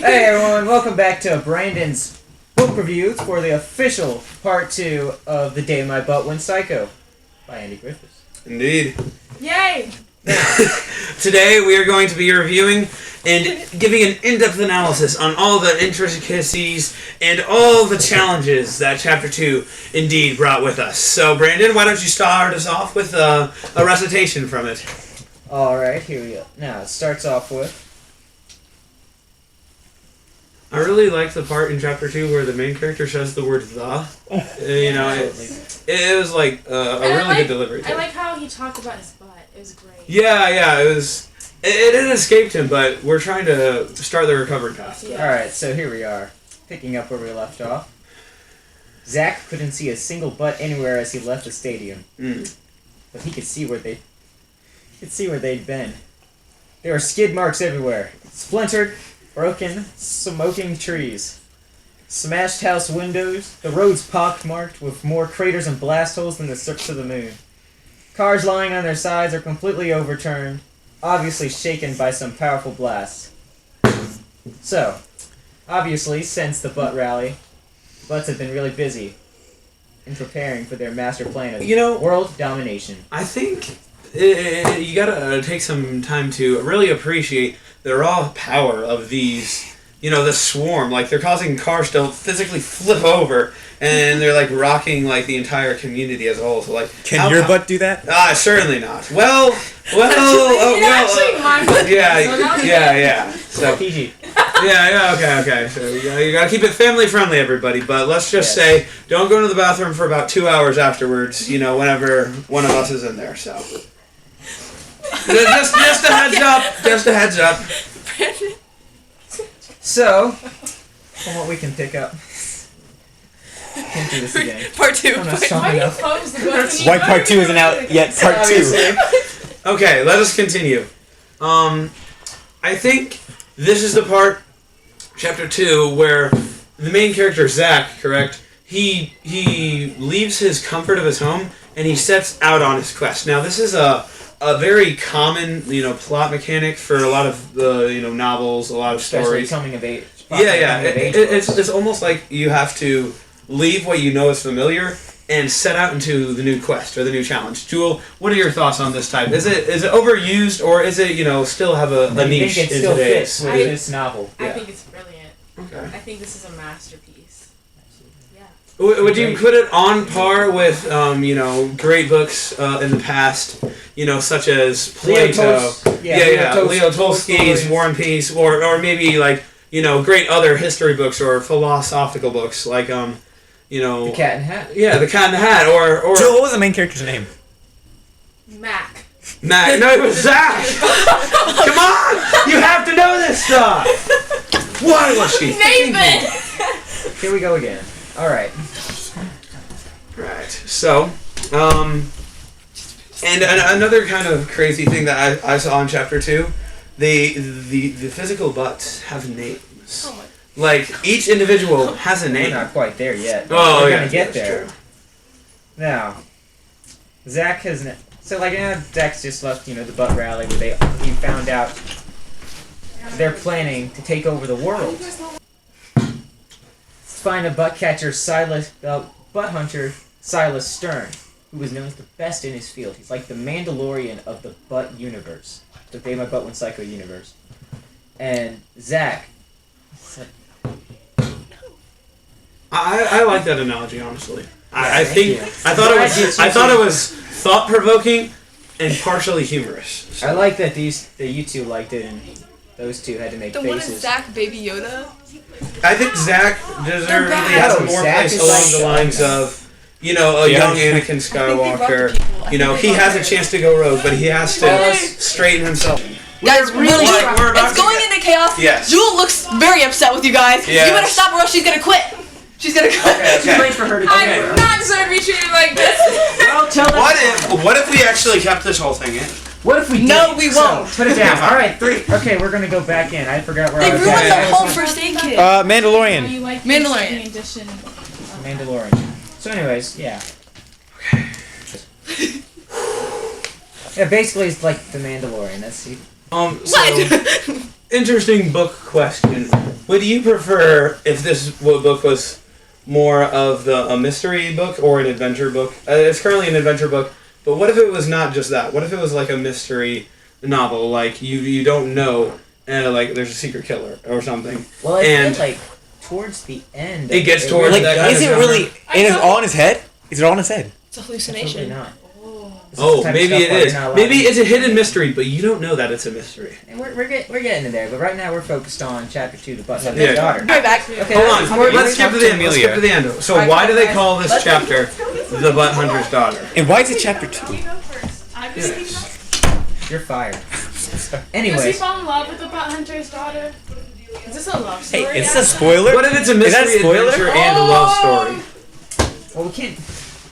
Hey everyone, welcome back to Brandon's book review for the official part 2 of The Day My Butt Went Psycho by Andy Griffith. Indeed. Yay! Today we are going to be reviewing and giving an in-depth analysis on all the intricacies and all the challenges that Chapter 2 indeed brought with us. So Brandon, why don't you start us off with a recitation from it? Alright, here we go. Now, it starts off with... I really like the part in Chapter 2 where the main character says the word "the." It was like a really good delivery. I like how he talked about his butt. It was great. Yeah, it was... It had escaped him, but we're trying to start the recovery path. Yeah. Alright, so here we are, picking up where we left off. Zach couldn't see a single butt anywhere as he left the stadium. But he could see where they'd been. There were skid marks everywhere. Splintered, broken, smoking trees. Smashed house windows, the roads pockmarked with more craters and blast holes than the surface of the moon. Cars lying on their sides are completely overturned, obviously shaken by some powerful blast. So, obviously, since the butt rally, butts have been really busy in preparing for their master plan of world domination. I think you gotta take some time to really appreciate the raw power of these, the swarm. Like, they're causing cars to physically flip over, and they're, like, rocking, like, the entire community as a whole. So, like... Can your butt do that? Certainly not. Yeah. So, PG. Okay. So, you gotta keep it family-friendly, everybody. But let's just say, don't go to the bathroom for about 2 hours afterwards, whenever one of us is in there, so... Just a heads up. So, from what we can pick up, can't do this again. Part 2. I'm not strong enough. Why part 2 isn't out yet? Part 2. Okay, let us continue. I think this is the part, Chapter 2, where the main character, Zach, correct? He leaves his comfort of his home and he sets out on his quest. Now, this is a very common, plot mechanic for a lot of the, novels, a lot of stories. Especially coming of age. It's almost like you have to leave what you know is familiar and set out into the new quest or the new challenge. Jewel, what are your thoughts on this type? Is it overused, or is it still have a niche think it in still today's? fits with this novel. I think it's brilliant. Okay. I think this is a masterpiece. Yeah. Would you put it on par with great books in the past? Such as Plato, Leo Tolstoy's War and Peace, or maybe like great other history books or philosophical books like The Cat in the Hat. Yeah, The Cat in the Hat, or Joel, what was the main character's name? Mac. No, it was Zach. Come on, you have to know this stuff. Why was she? Nathan. Here we go again. All right. Right. So, and another kind of crazy thing that I saw in Chapter 2, the physical butts have names. Oh my. Like, each individual has a name. We're not quite there yet. Oh, We're yeah. gonna get there. True. Now, Zach has... Zach's just left, the butt rally where he found out they're planning to take over the world. Let's find a butt catcher, butt hunter, Silas Stern, who was known as the best in his field. He's like the Mandalorian of the butt universe. The Day My Butt Went Psycho universe. And Zach... I like that analogy, honestly. I thought it was thought-provoking and partially humorous. So. I like that you two liked it, and those two had to make The faces. one is Zach Baby Yoda. I think Zach deservedly has more Zach place is along the lines of, a young Anakin Skywalker. He has a chance to go rogue, but he has to straighten himself. Guys, really, it's going into chaos. Yes. Jewel looks very upset with you guys. Yes. You better stop her or else she's gonna quit. She's gonna quit. Okay. Wait for her to I do not deserve to be treated like this. Well, tell them. What if we actually kept this whole thing in? What if we did? No, we won't. So, put it down. All right, 3. Okay, we're gonna go back in. I forgot where They I was ruined the at. whole first aid kit. Mandalorian. You like Mandalorian. Edition. Mandalorian. So, anyways, yeah. Yeah, basically, it's like the Mandalorian. That's So, interesting book question. Would you prefer if this book was more of a mystery book or an adventure book? It's currently an adventure book, but what if it was not just that? What if it was like a mystery novel, like you don't know, like there's a secret killer or something? Well, I And- feel like towards the end, It gets towards Like, that kind is of it genre. really? It is all in his head. Is it all in his head? It's a Absolutely hallucination. not. Oh. This is the Oh, type of maybe stuff it where is. you're not allowed Maybe to- it's a hidden mystery, but you don't know that it's a mystery. And we're getting there, but right now we're focused on chapter 2, the butt Yeah. daughter. Right back. Okay, Hold let's- on, we're- let's skip to the end. Let's skip to the end. So Alright, why do they guys. call this Let's- chapter the Butt Hunter's Daughter? And why is it chapter 2? You go first. I'm just thinking about. You're fired. Does he Anyways, fall in love with the butt hunter's daughter? Is this a love Hey, story? is this a spoiler? What if it's a Is that a mystery, spoiler? adventure, and a love story? well, we can't.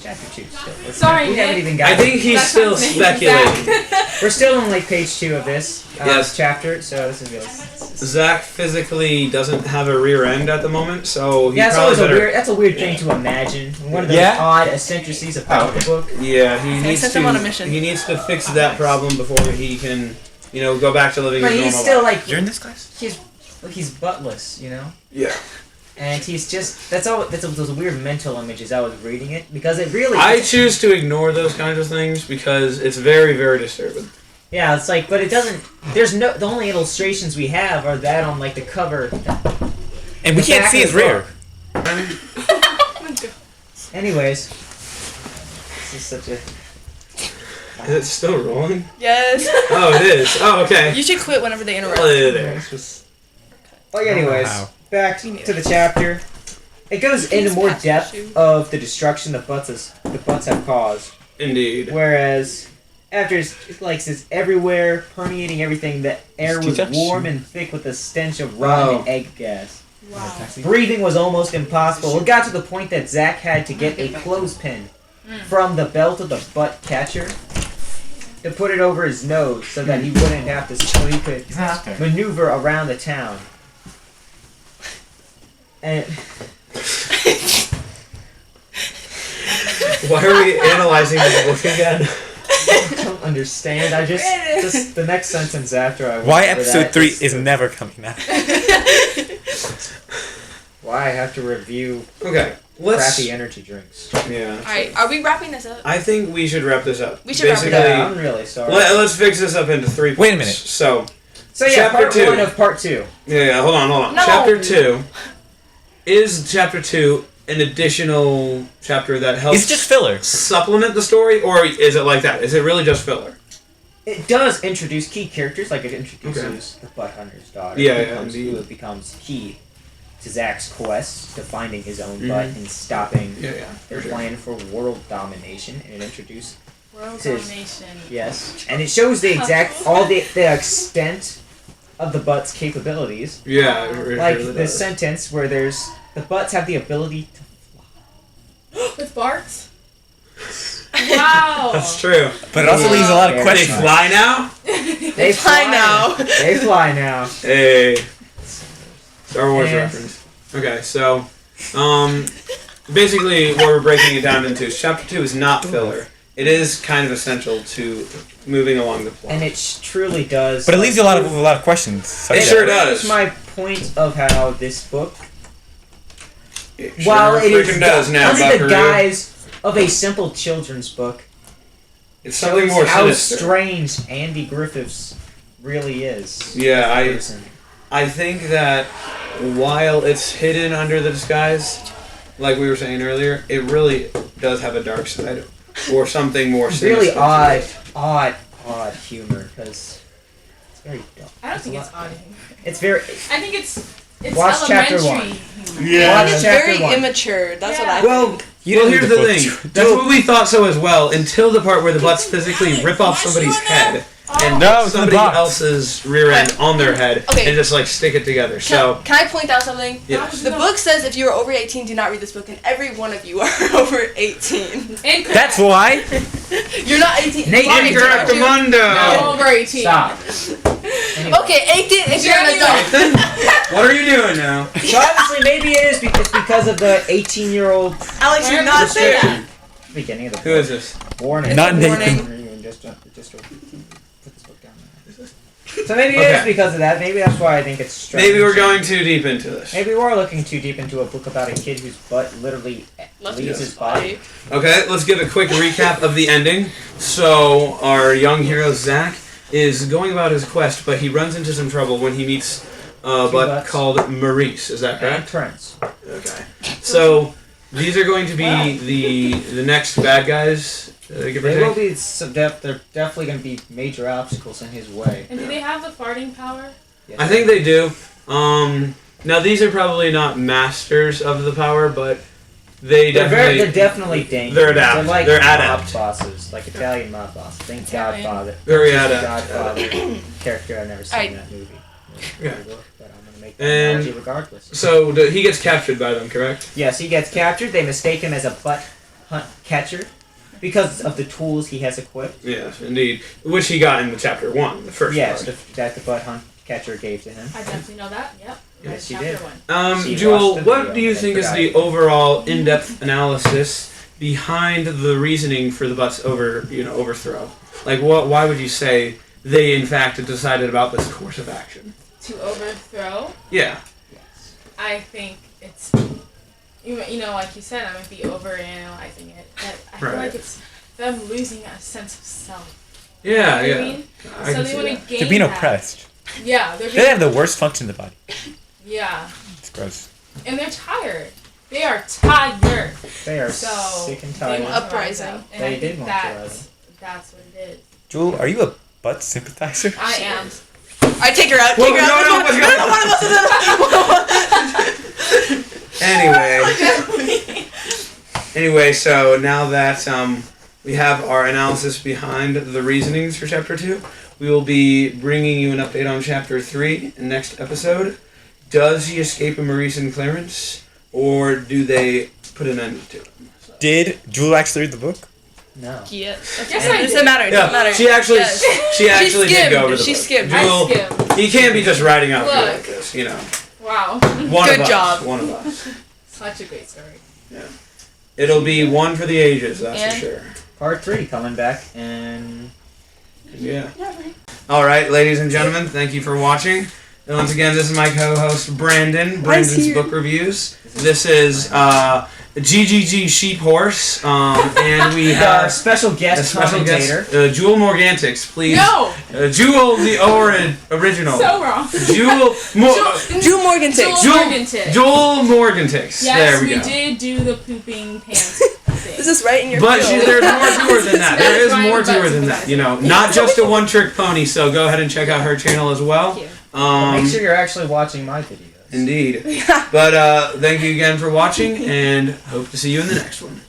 Chapter 2 still. Sorry, we haven't Nick. even got. I think he's That's still not me. speculating. We're still on like page 2 of this Yes. chapter, so this is good. Zach physically doesn't have a rear end at the moment, so he Yeah, that's probably always a better. weird. That's a weird thing to imagine. One of those Yeah? odd eccentricities about the book. Yeah, he needs sent to. him on a mission. He needs to fix that problem before he can, go back to living But his he's normal still life. like You're in this class? he's buttless, you know. Yeah. And he's just that's those weird mental images I was reading it because it really I choose to ignore those kinds of things because it's very, very disturbing. yeah it's like but it doesn't there's no the only illustrations we have are that on like the cover. And we The can't back see of his the rear. Anyways, this is such a Is it still rolling? Yes. Oh, it is. Oh, okay. You should quit whenever they interrupt. Oh, there. It's just- anyways, Wow. back to the chapter. It goes into more depth of the destruction the butts have caused. Indeed. Whereas after it says everywhere, permeating everything, the air was warm and thick with the stench of rotten Oh. egg gas. Wow. Breathing was almost impossible. It got to the point that Zach had to get a clothespin from the belt of the butt catcher to put it over his nose so that he wouldn't have to so he could maneuver around the town. And Why are we analyzing this book again? I don't understand. I just the next sentence after I Why went over episode that 3 is is never coming out? why I have to review Okay, let's. crappy energy drinks. Yeah. Alright, are we wrapping this up? I think we should wrap this up. We should wrap it Basically, up. I'm really sorry. Let's fix this up into 3 parts. Wait a minute. So, So yeah, Chapter part 2. 1 of part 2. yeah, hold on. No. Chapter 2. Is chapter 2 an additional chapter that helps It's just filler. supplement the story, or is it like that? Is it really just filler? It does introduce key characters, like it introduces the Butt Hunter's daughter. Yeah, who yeah, becomes, indeed. who becomes key to Zach's quest to finding his own butt and stopping Yeah, their plan for world domination. And it introduced World Sis. domination. yes, and it shows the exact all the extent of the butt's capabilities. Yeah, it Like really the does. sentence where there's the butts have the ability to With Bart's? Wow. That's true. But it also leaves a lot of Yeah. They questions. fly now? they fly now. They fly now. Hey. Star Wars Yeah. reference. Okay, so, basically what we're breaking it down into is chapter 2 is not filler. It is kind of essential to moving along the plot. And it truly does. But it leaves you a lot of questions. So It yeah. sure That's does. my point of how this book, It while sure it is freaking does now, under the Buckaroo. guise of a simple children's book, It's something shows more how sinister. strange Andy Griffiths really is. Yeah, as a person. I think that while it's hidden under the disguise, like we were saying earlier, it really does have a dark side or something more sinister. Really to odd humor because it's very dumb. I don't think it's odd. It's very. I think it's Watch chapter elementary. Yeah. Watch It's chapter very 1. immature. That's what I Well, think. well, here's read the book. thing. That's what we thought so as well, until the part where the butts physically rip off somebody's head and No, it's in the somebody box. else's rear end on their head Okay. and just like stick it together. So, Can I point out something? yes. The book says if you are over 18, do not read this book, and every one of you are over 18. Incorrect. That's why. You're not 18. Nate, You are 18, aren't you? No, Incorrectamundo! over 18. Stop. Anyway. Okay, 18 if you're an adult. What are you doing now? So obviously, maybe it is it's because of the 18-year-old Alex, you're not saying that. beginning of the Who is this? warning. Not It's a Nathan. warning. Just put this book down. So maybe it is because of that. Maybe that's why I think it's strange. Maybe we're going too deep into this. Maybe we're looking too deep into a book about a kid whose butt literally leaves his body. Okay, let's give a quick recap of the ending. So, our young hero, Zach, is going about his quest, but he runs into some trouble when he meets a butt called Maurice. Is that correct? And Prince. Okay. So, these are going to be the next bad guys, give or They take? will be. They're definitely going to be major obstacles in his way. And do they have the farting power? Yes. I think they do. Now, these are probably not masters of the power, but they're definitely dangerous. They're adept. They're like They're mob adept. bosses, like Italian mob bosses. Think Italian. Godfather. Very Just adept. Godfather character I've never seen in that movie. Yeah. But I'm gonna make that And analogy regardless. So, he gets captured by them, correct? Yes, he gets captured. They mistake him as a butt hunt catcher because of the tools he has equipped. Yes, indeed. Which he got in the chapter 1, the first Yes, part. that the butt hunt catcher gave to him. I definitely know that. Yep. Yes, That's you chapter did. 1. She Jewel, watched the what video do you and think is forgot the it. overall in-depth analysis behind the reasoning for the Butt's overthrow? Like, why would you say they, in fact, decided about this course of action? To overthrow, Yeah. I think it's, like you said, I might be overanalyzing it, but I feel Right. like it's them losing a sense of self. Yeah, You know yeah. what I mean? I So can they see want that. to gain They're being that. oppressed. Yeah, they're They being, have the worst function in the body. yeah, It's gross. and they're tired. They are tired. They are So sick and they tired. want to rise Uprising. up, and They I did think want to rise that's what it is. Jewel, are you a butt sympathizer? I am. I take her out. Whoa, Take her out. no, One of us is Anyway, so now that we have our analysis behind the reasonings for Chapter 2, we will be bringing you an update on Chapter 3 in next episode. Does he escape Maurice and Clarence, or do they put an end to it? Did Jewel actually read the book? No. Yes. Yes, I It did. doesn't matter. It doesn't matter. She actually, Yes. she actually did go over the She book. skimmed. Jewel, I skimmed. he can't be just writing out Look. like this, Wow. One Good of us. job. One of us. Such a great story. It'll be one for the ages, that's And- for sure. Part 3 coming back, and Yeah. All right, ladies and gentlemen, thank you for watching. And once again, this is my co-host Brandon. Brandon's here. Book Reviews. This is GGG Sheep Horse, and we our have special a guest special commentator. guest, Jewel Morgantix, please. No! Jewel, the original. So wrong. Jewel, Jewel Morgan takes. Jewel Morgantix. Joel Morgantix. Yes, there we we go. did do the pooping pants thing. Is this right in your But field? there's more to her than that. There is That's more why to I'm her than about that. to You know, not just a one-trick pony. So go ahead and check out her channel as well. Thank you. Make sure you're actually watching my videos. Indeed. But thank you again for watching, and hope to see you in the next one.